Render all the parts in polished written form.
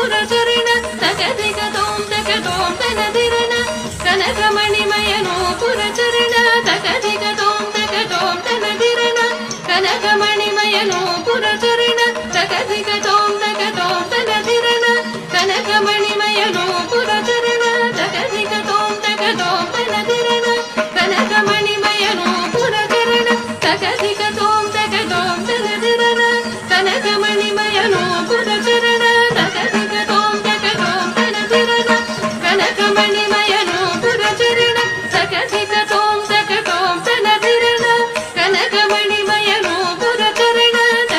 ಪುರಚರಣ ತಗದಿಗ ತೋಂ ತಗ ತೋಂ ತನದಿರಣ ಕನಕಮಣಿಮಯನು ಪುರಚರಣ ತಗದಿಗ ತೋಂ ತಗ ತೋಂ ತನದಿರಣ ಕನಕಮಣಿಮಯನು ಪುರಚರಣ ತಗದಿಗ ತೋಂ ತಗ ತೋಂ ತನದಿರಣ ಕನಕಮಣಿಮಯನು ಪುರಚರಣ ತಗದಿಗ ತೋಂ ತಗ ತೋಂ ತನದಿರಣ ಕನಕಮಣಿಮಯನು ಪುರಚರಣ ತಗದಿಗ ತೋಂ ತಗ ತೋಂ ತನದಿರಣ ಕನಕಮಣಿಮಯನು ಪುರಚರಣ ತಗದಿಗ ತೋಂ ತಗ ತೋಂ ತನದಿರಣ ಕನಕಮಣಿಮಯನು ಪುರಚರಣ ತಗದಿಗ ತೋಂ ತಗ ತೋಂ ತನದಿರಣ ಕನಕಮಣಿಮಯನು ಪುರಚರಣ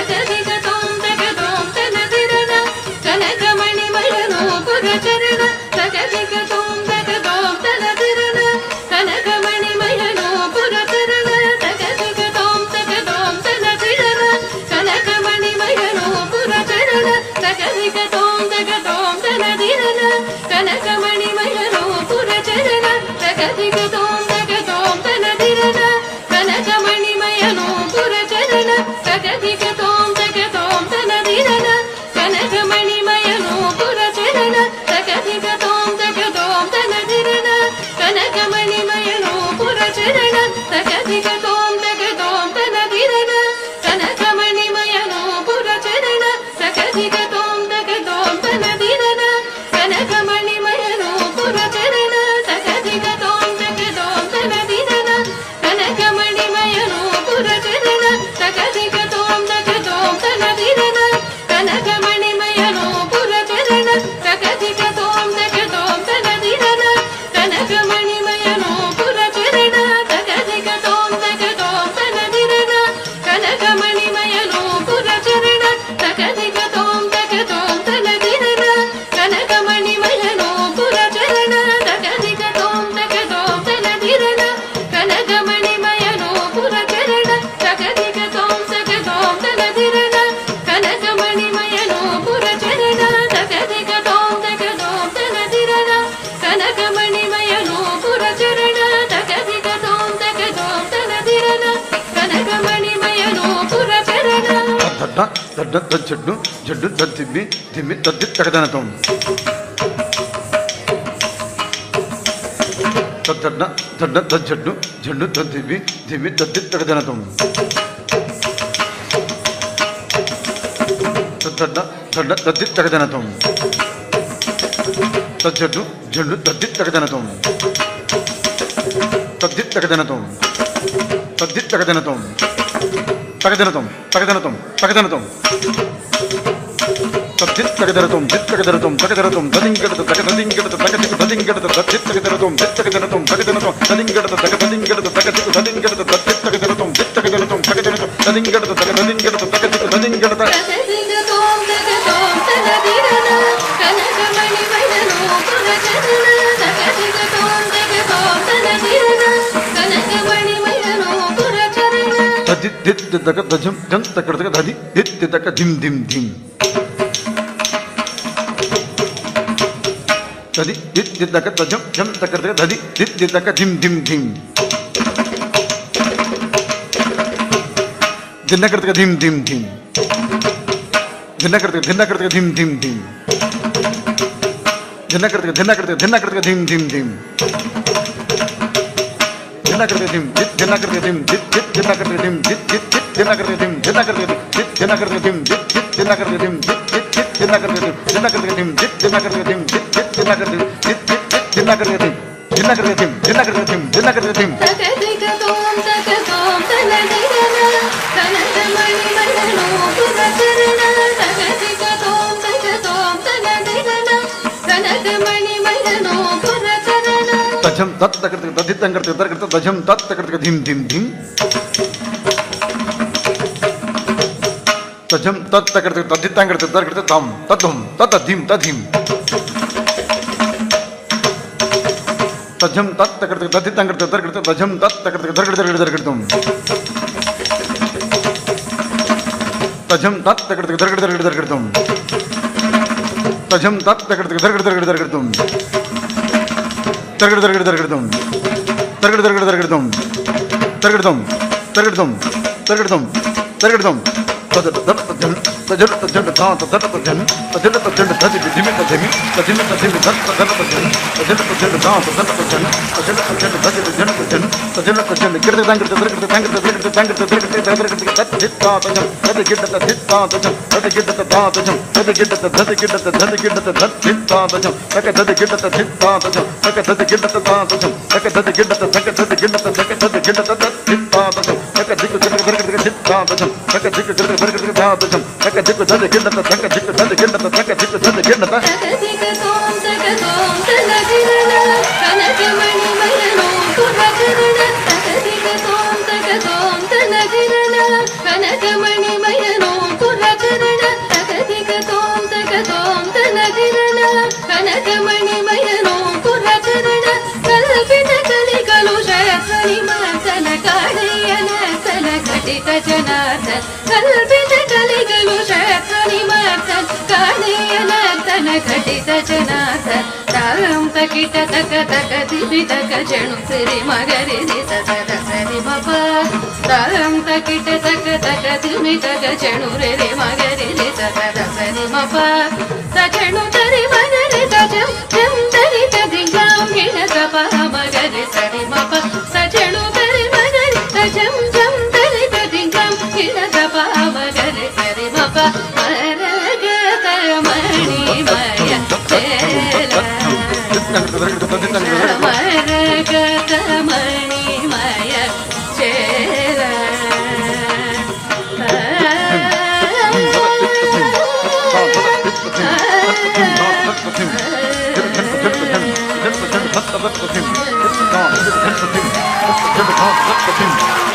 ತಗದಿಗ ತೋಂ ತಗ ತೋಂ ತನದಿರಣ ಕನಕಮಣಿಮಯನು ಪುರಚರಣ ತಗದಿಗ ತೋಂ ತಗ ತೋಂ ತನದಿರಣ ಕನಕಮಣಿಮಯನು ಪುರಚರಣ ತಗದಿಗ ತೋಂ ತಗ ತೋಂ ತನದಿರಣ ಕನಕಮಣಿಮಯನು ಪುರಚರಣ ತಗದಿಗ ತೋಂ ತಗ ತೋಂ ತನದಿರಣ ಕನಕಮಣಿಮಯನು ಪುರಚರಣ ತಗದಿಗ ತೋಂ ತಗ ತೋಂ ತನದಿರಣ ಕನಕಮಣಿಮಯನು ಪುರಚರಣ ತಗದಿಗ ತೋಂ ತಗ ತೋಂ ತನದಿರಣ ಕನಕಮಣಿಮಯನು ಪುರಚರಣ ತಗದಿಗ ತೋಂ ತಗ ತೋಂ ತನದಿರಣ ಕನಕಮಣಿಮಯನು ಪುರಚರಣ ತಗದಿಗ ತೋಂ ತಗ ತೋಂ ತನದಿರಣ ಕನಕಮಣಿಮಯನು ಪುರಚರಣ ತಗದಿಗ ತೋಂ ತಗ ತೋಂ ತನದಿರಣ ಕನಕಮಣಿಮಯನು ಪುರಚರಣ ತಗದಿಗ ತೋಂ ತಗ ತೋಂ ತನದಿರಣ ಕನಕಮಣಿಮಯನು ಪುರಚರಣ ತಗದಿಗ ತೋಂ ತಗ ತೋಂ ತನದಿರಣ ಕನಕಮಣಿಮಯನು ಪುರಚರಣ ತಗದಿಗ ತೋಂ ತಗ ತೋಂ ತನದಿರಣ ಕನಕಮಣಿಮಯನು ಪುರಚರಣ ತಗದಿಗ ತೋಂ ತಗ ತೋಂ ತನದಿರಣ ಕನಕಮಣಿಮಯನು ಪುರಚರಣ ತಗದಿಗ ತೋಂ ತಗ ತೋಂ ತನದಿರಣ ಕನಕಮಣಿಮಯನು ಪುರಚರಣ ತಗದಿಗ ತೋಂ ತಗ ತೋಂ ತನದಿರಣ ಕನಕಮಣಿಮಯನು ಪುರಚರಣ ತಗದಿಗ ತೋಂ ತಗ ತೋಂ ತನದಿರಣ ಕನಕಮಣಿಮಯನು ಪುರಚರಣ ತಗದಿಗ ತೋಂ ತಗ ತೋಂ ತನದಿರಣ ಕನಕಮಣಿಮಯನು ಪುರಚರಣ ತಗದಿಗ ತೋಂ ತಗ ತೋಂ ತನದಿರಣ ಕನಕಮಣಿಮಯನು ಪುರಚರಣ ದಡ್ಡ ದಡ್ಡ ದಜ್ಜಡ್ಡು ಜಡ್ಡು ದದ್ದಿಮ್ಮಿ ದಿಮ್ಮಿ ದದ್ದಿ ತಗದನತಂ ದಡ್ಡ ದಡ್ಡ ದಜ್ಜಡ್ಡು ಜಡ್ಡು ದದ್ದಿಮ್ಮಿ ದಿಮ್ಮಿ ದದ್ದಿ ತಗದನತಂ ದಡ್ಡ ದಡ್ಡ ದದ್ದಿ ತಗದನತಂ ದಜ್ಜಡ್ಡು ಜಡ್ಡು ದದ್ದಿ ತಗದನತಂ ದದ್ದಿ ತಗದನತಂ ದದ್ದಿ ತಗದನತಂ ತಗದನತಂ ತಗದನತಂ ತಗದನತಂ ತದ್ದಿತ್ ತಗದನತಂ ದಿತ್ ತಗದನತಂ ತಗದನತಂ ದದಿಂಗಡದ ತಗದದಿಂಗಡದ ತಗದಿಗ ದದಿಂಗಡದ ದದ್ದಿತ್ ತಗದನತಂ ದಿತ್ ತಗದನತಂ ತಗದನತಂ ದದಿಂಗಡದ ತಗದದಿಂಗಡದ ತಗದಿಗ ದದಿಂಗಡದ ದದ್ದಿತ್ ತಗದನತಂ ದಿತ್ ತಗದನತಂ ತಗದನತಂ ದದಿಂಗಡದ ತಗದದಿಂಗಡದ ತಗದಿಗ ದದಿಂಗಡದ ತಗದಿಗ ತೋಂ ತಗ ತೋಂ ತನದಿರಣ ಕನಕಮಣಿಮಯನು ಪುರಚರಣ ತಗದಿಗ ತೋಂ ತಗ ತೋಂ ತನದಿರಣ ಕನಕಮಣಿಮಯನು ಪುರಚರಣ ತದ್ದಿತ್ ದಿತ್ ತಗ ದಜಂ ಜಂ ತಗದಗ ದದಿ ದಿತ್ ತಗ ಧಿಂ ಧಿಂ ಧಿಂ ದದಿ ದಿತ್ ತಗ ದಜಂ ಜಂ ತಗದಗ ದದಿ ದಿತ್ ತಗ ಧಿಂ ಧಿಂ ಧಿಂ ದಿನಕರ್ತಗ ಧಿಂ ಧಿಂ ಧಿಂ ದಿನಕರ್ತಗ ಧಿಂ ಧಿಂ ಧಿಂ ದಿನಕರ್ತಗ ಧಿಂ ಧಿಂ ಧಿಂ ದಿನಕರ್ತಗ ಧಿಂ ದಿತ್ ದಿನಕರ್ತಗ ಧಿಂ ದಿತ್ ದಿತ್ ದಿನಕರ್ತಗ ಧಿಂ ದಿತ್ ದಿತ್ ದಿತ್ ದಿನಕರ್ತಗ ಧಿಂ ದಿನಕರ್ತಗ ದಿತ್ ದಿನಕರ್ತಗ ಧಿಂ ದಿತ್ ದಿತ್ ದಿನಕರ್ತಗ ಧಿಂ ದಿತ್ ದಿತ್ ದಿತ್ ದಿನಕರ್ತಗ ಧಿಂ ದಿನಕರ್ತಗ ಧಿಂ ದಿತ್ ದಿನಕರ್ತಗ ಧಿಂ ದಿತ್ ದಿತ್ ದಿನಕರ್ತಗ ದಿತ್ ದಿತ್ ದಿತ್ ದಿನಕರ್ತಗ ಧಿಂ ದಿನಕರ್ತಗ ಧಿಂ ದಿನಕರ್ತಗ ಧಿಂ ದಿನಕರ್ತಗ ಧಿಂ ತಗದಿಗ ತೋಂ ತಗ ತೋಂ ತನದಿರಣ ಕನಕಮಣಿಮಯನು ಪುರಚರಣ ತಗದಿಗ ತೋಂ ತಗ ತೋಂ ತನದಿರಣ ಕನಕಮಣಿಮಯನು ಪುರಚರಣ ತಜಂ ತತ್ ತಗರ್ತಗ ದದಿತ್ತಂಗರ್ತಗ ತರ್ಗರ್ತಗ ತಜಂ ತತ್ ತಗರ್ತಗ ಧಿಂ ಧಿಂ ಧಿಂ ತಜಂ ತತ್ ತಗರ್ತಗ ದದಿತ್ತಂಗರ್ತಗ ತರ್ಗರ್ತಗ ತಂ ತದ್ಧಂ ತದ್ಧಿಂ ತದ್ಧಿಂ ತಜಂ ತತ್ ತಗರ್ತಗ ದದಿತ್ತಂಗರ್ತಗ ತರ್ಗರ್ತಗ ತಜಂ ತತ್ ತಗರ್ತಗ ದರ್ಗರ್ತಗ ದರ್ಗರ್ತಂ ತಜಂ ತತ್ ತಗರ್ತಗ ದರ್ಗರ್ತಗ ದರ್ಗರ್ತಂ ತಜಂ ತತ್ ತಗರ್ತಗ ದರ್ಗರ್ತಗ ದರ್ಗರ್ತಂ ತರ್ಗರ್ತಗ ತರ್ಗರ್ತಂ ತರ್ಗರ್ತಗ ತರ್ಗರ್ತಂ ತರ್ಗರ್ತಂ ತರ್ಗರ್ತಂ ತರ್ಗರ್ತಂ ತರ್ಗರ್ತಂ ತಗದಿಗ ತೋಂ ತಲಗಿರನ ಕನಕಮಣಿ ಮಯನೋ ತುರಕರಣ ತಗದಿಗ ತೋಂ ತಲಗಿರನ ಕನಕಮಣಿ ಮಯನೋ ತುರಕರಣ ತಗದಿಗ ತೋಂ ತಲಗಿರನ ಕನಕಮಣಿ ಮಯನೋ ತುರಕರಣ ಕಲ್ಪಿತ ಕಲಿಗಳು ಶಯತ್ವನಿ ಮಾತನ ಕಾಳೆಯನ ತನ ಘಟಿತ ಜನಾರ್ದನ ಕಲ್ಪಿತ ಕಲಿಗಳು ಶಯತ್ವನಿ ಮಾತನ ಕಾಳೆಯನ ತನ ಘಟಿತ ಜನಾರ್ದನ ತಾರಂ ತಕಿಟ ತಕ ತಕ ದಿವಿ ತಕ ಜಣು ಸಿರಿ ಮಗರಿ ನಿ ಸದ ಸರಿ ಮಪ ತಾರಂ ತಕಿಟ ತಕ ತಕ ದಿವಿ ತಕ ಜಣು ರೆ ಮಗರಿ ನಿ ಸದ ಸರಿ ಮಪ ಸಜಣು ತರಿ ಮಗರಿ ತಜಂ ಜಂ ತರಿ ತದಿಂಗಾಂ ಹಿಣ ತಪ ಮಗರಿ ಸರಿ ಮಪ ಸಜಣು ತರಿ ಮಗರಿ ತಜಂ ಜಂ ತರಿ ತದಿಂಗಾಂ ಹಿಣ ತಪ ಮಗರಿ ಸರಿ ಮಪ ಮರಗತ ಮಣಿ ಮಯ ಚೇಲ ಮರಗತ ಮಣಿ ಮಯ ಚೇಲ Hit